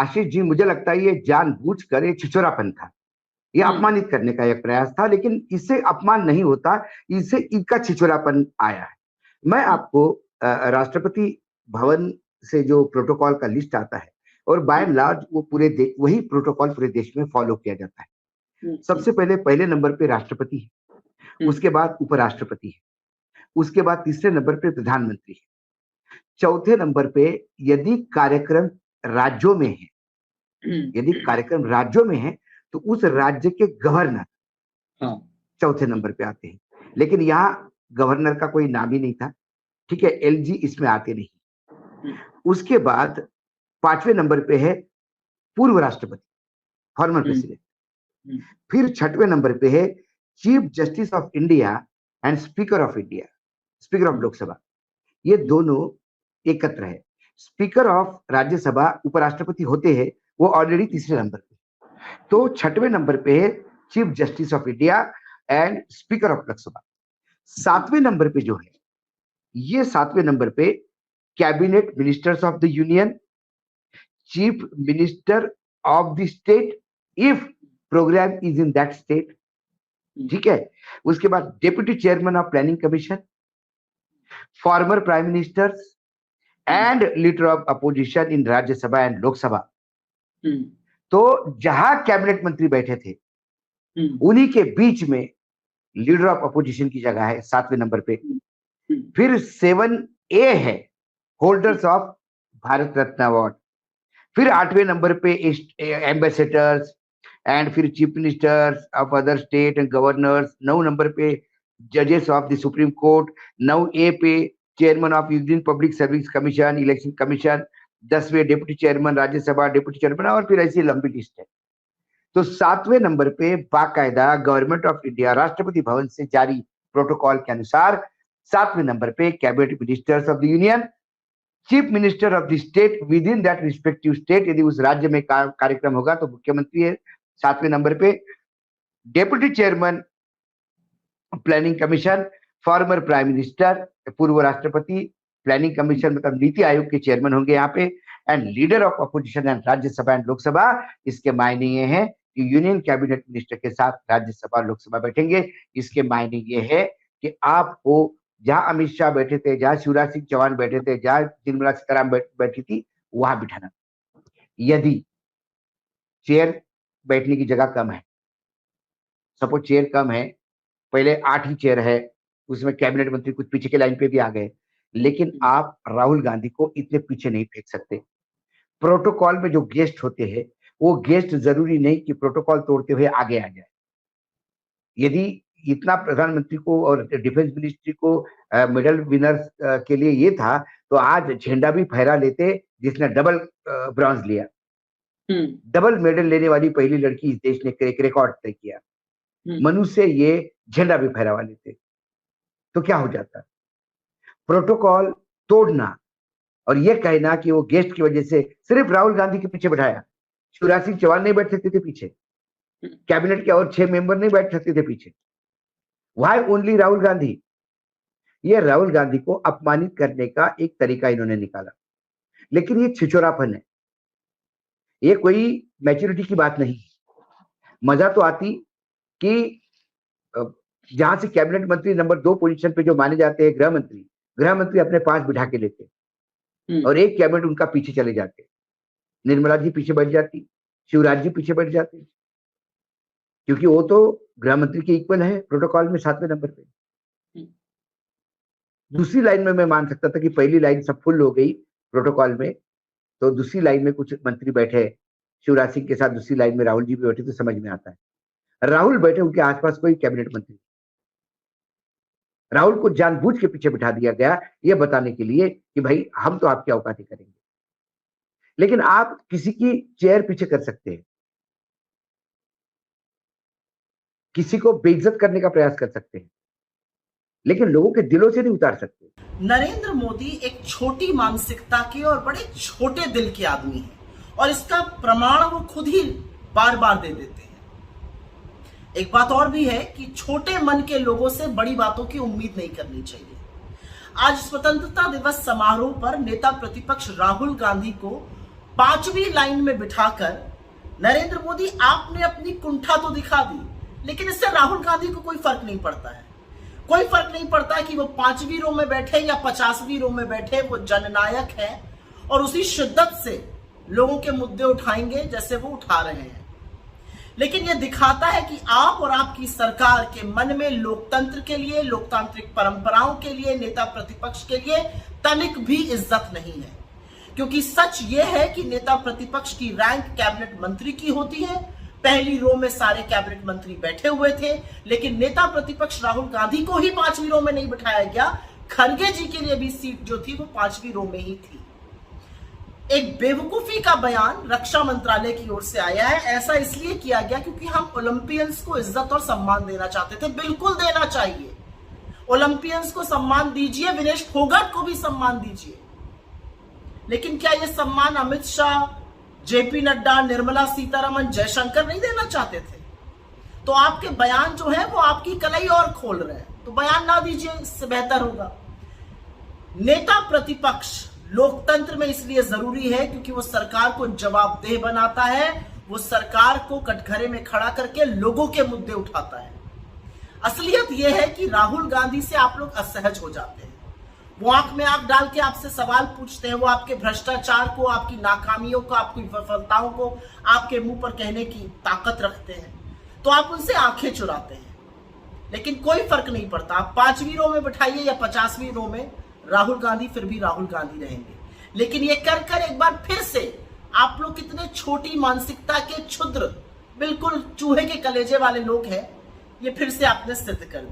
आशीष जी, मुझे लगता है ये जानबूझकर एक छिछोरापन था, ये अपमानित करने का एक प्रयास था, लेकिन इससे अपमान नहीं होता, इससे इनका छिछोरापन आया है। मैं आपको राष्ट्रपति भवन से जो प्रोटोकॉल का लिस्ट आता है, और बाय एंड लार्ज वो वही प्रोटोकॉल पूरे देश में फॉलो किया जाता है। सबसे पहले नंबर पे राष्ट्रपति है, उसके बाद उपराष्ट्रपति है, उसके बाद तीसरे नंबर पे प्रधानमंत्री है, चौथे नंबर पे यदि कार्यक्रम राज्यों में है, तो उस राज्य के गवर्नर चौथे नंबर पे आते हैं। लेकिन यहाँ गवर्नर का कोई नाम ही नहीं था, ठीक है, एलजी इसमें आते नहीं। उसके बाद पांचवें नंबर पे है पूर्व राष्ट्रपति, फॉर्मर प्रेसिडेंट। फिर छठवें नंबर पे है chief justice of India and speaker of India, speaker of Lok Sabha. ये दोनों एकत्र है। स्पीकर ऑफ राज्यसभा उपराष्ट्रपति होते हैं, वो ऑलरेडी तीसरे नंबर पे। तो छठवें नंबर पे है chief justice of India and speaker of Lok Sabha. सातवें नंबर पे जो है, ये सातवें नंबर पे cabinet ministers of the union, chief minister of the state if programme is in that state, ठीक है। उसके बाद deputy chairman of planning commission, former prime ministers and leader of opposition in Rajya Sabha and Lok Sabha. तो जहां cabinet मंत्री बैठे थे, उन्हीं के बीच में लीडर ऑफ अपोजिशन की जगह है सातवें नंबर पे। फिर 7A है holders of Bharat Ratna award. फिर आठवें नंबर पे एम्बेसडर्स एंड फिर chief ministers of other state and governors. 9 नंबर पे जजेस of the Supreme Court. 9A पे chairman of Union Public Service Commission, election commission. 10वें deputy chairman Rajya Sabha, deputy chairman, और फिर ऐसी लंबी लिस्ट है। तो सातवें नंबर पे बाकायदा government of India Rashtrapati Bhavan से जारी प्रोटोकॉल के अनुसार सातवें नंबर पे cabinet ministers of the union, chief minister of the state with in that respective state, यदि उस राज्य में कार्यक्रम होगा तो मुख्यमंत्री है सातवें नंबर पे, deputy chairman planning commission, former prime minister, पूर्व राष्ट्रपति, प्लानिंग कमीशन मतलब नीति आयोग के चेयरमैन होंगे यहाँ पे, and leader of opposition and Rajya Sabha and Lok Sabha. इसके मायने ये है कि यूनियन कैबिनेट मिनिस्टर के साथ राज्यसभा लोकसभा बैठेंगे। इसके मायने ये है कि आपको जहां अमित शाह बैठे थे, जहां शिवराज सिंह चौहान बैठे थे, जहां निर्मला सीतारामन बैठी थी, वहां बिठाना। यदि चेयर बैठने की जगह कम है, सपोज चेयर कम है, पहले 8 ही चेयर है, उसमें कैबिनेट मंत्री कुछ पीछे के लाइन पे भी आ गए, लेकिन आप राहुल गांधी को इतने पीछे नहीं फेंक सकते। प्रोटोकॉल में जो गेस्ट होते हैं, वो गेस्ट जरूरी नहीं कि प्रोटोकॉल तोड़ते हुए आगे आ जाए। यदि इतना प्रधानमंत्री को और डिफेंस मिनिस्ट्री को मेडल विनर्स के लिए ये था, तो आज झंडा भी फहरा लेते, जिसने डबल ब्रॉन्ज लिया। डबल मेडल लेने वाली पहली लड़की इस देश ने एक रिकॉर्ड तय किया। मनुष्य ये झंडा भी फहरावा लेते, तो क्या हो जाता। प्रोटोकॉल तोड़ना और ये कहना कि वो गेस्ट की वजह से सिर्फ राहुल गांधी के पीछे बैठाया, शिवराज सिंह चौहान नहीं बैठ सकते थे पीछे, कैबिनेट के और 6 मेंबर नहीं बैठ सकते थे पीछे, व्हाई ओनली राहुल गांधी। ये राहुल गांधी को अपमानित करने का एक तरीका इन्होंने निकाला, लेकिन ये छिछोरापन है, ये कोई मैच्योरिटी की बात नहीं। मजा तो आती कि जहां से कैबिनेट मंत्री नंबर 2 पोजीशन पे जो माने जाते हैं गृह मंत्री अपने पास बिठा के लेते और एक कैबिनेट उनका पीछे चले जाते। निर्मला जी पीछे बैठ जाती, शिवराज जी पीछे बैठ जाते, क्योंकि वो तो गृह मंत्री के इक्वल है प्रोटोकॉल में 7वें नंबर पे। दूसरी लाइन में मैं मान सकता था कि पहली लाइन सब फुल हो गई प्रोटोकॉल में, तो दूसरी लाइन में कुछ मंत्री बैठे, शिवराज सिंह के साथ दूसरी लाइन में राहुल जी भी बैठे, तो समझ में आता है। राहुल बैठे, उनके आसपास कोई कैबिनेट मंत्री। राहुल को जानबूझ के पीछे बिठा दिया गया, यह बताने के लिए कि भाई हम तो आपकी औकाती करेंगे। लेकिन आप किसी की चेयर पीछे कर सकते हैं, किसी को बेइज्जत करने का प्रयास कर सकते हैं, लेकिन लोगों के दिलों से नहीं उतार सकते। नरेंद्र मोदी एक छोटी मानसिकता के और बड़े छोटे दिल के आदमी हैं, और इसका प्रमाण वो खुद ही बार बार दे देते हैं। एक बात और भी है कि छोटे मन के लोगों से बड़ी बातों की उम्मीद नहीं करनी चाहिए। आज स्वतंत्रता दिवस समारोह पर नेता प्रतिपक्ष राहुल गांधी को 5वीं लाइन में बिठाकर नरेंद्र मोदी आपने अपनी कुंठा तो दिखा दी, लेकिन इससे राहुल गांधी को कोई फर्क नहीं पड़ता है। कोई फर्क नहीं पड़ता कि वो 5वीं रो में बैठे या 50वीं रो में बैठे, वो जननायक है और उसी शिद्दत से लोगों के मुद्दे उठाएंगे जैसे वो उठा रहे हैं। लेकिन यह दिखाता है कि आप और आपकी सरकार के मन में लोकतंत्र के लिए, लोकतांत्रिक परंपराओं के लिए, नेता प्रतिपक्ष के लिए तनिक भी इज्जत नहीं है। क्योंकि सच यह है कि नेता प्रतिपक्ष की रैंक कैबिनेट मंत्री की होती है। पहली रो में सारे कैबिनेट मंत्री बैठे हुए थे, लेकिन नेता प्रतिपक्ष राहुल गांधी को ही 5वीं रो में नहीं बिठाया गया। खड़गे जी के लिए भी सीट जो थी वो 5वीं रो में ही थी। एक बेवकूफी का बयान रक्षा मंत्रालय की ओर से आया है। ऐसा इसलिए किया गया क्योंकि हम ओलंपियंस को इज्जत और सम्मान देना चाहते थे। बिल्कुल देना चाहिए, ओलंपियंस को सम्मान दीजिए, विनेश फोगाट को भी सम्मान दीजिए। लेकिन क्या यह सम्मान अमित शाह, जेपी नड्डा, निर्मला सीतारमण, जयशंकर नहीं देना चाहते थे? तो आपके बयान जो है वो आपकी कलाई और खोल रहे हैं, तो बयान ना दीजिए, इससे बेहतर होगा। नेता प्रतिपक्ष लोकतंत्र में इसलिए जरूरी है क्योंकि वो सरकार को जवाबदेह बनाता है, वो सरकार को कटघरे में खड़ा करके लोगों के मुद्दे उठाता है। असलियत यह है कि राहुल गांधी से आप लोग असहज हो जाते हैं। वो आंख में आंख डाल के आपसे सवाल पूछते हैं, वो आपके भ्रष्टाचार को, आपकी नाकामियों को, आपकी विफलताओं को आपके मुंह पर कहने की ताकत रखते हैं, तो आप उनसे आंखें चुराते हैं। लेकिन कोई फर्क नहीं पड़ता, आप 5वीं रो में बिठाइए या 50वीं रो में, राहुल गांधी फिर भी राहुल गांधी रहेंगे। लेकिन ये कर कर एक बार फिर से आप लोग कितने छोटी मानसिकता के, क्षुद्र, बिल्कुल चूहे के कलेजे वाले लोग हैं, ये फिर से आपने सिद्ध कर दिया।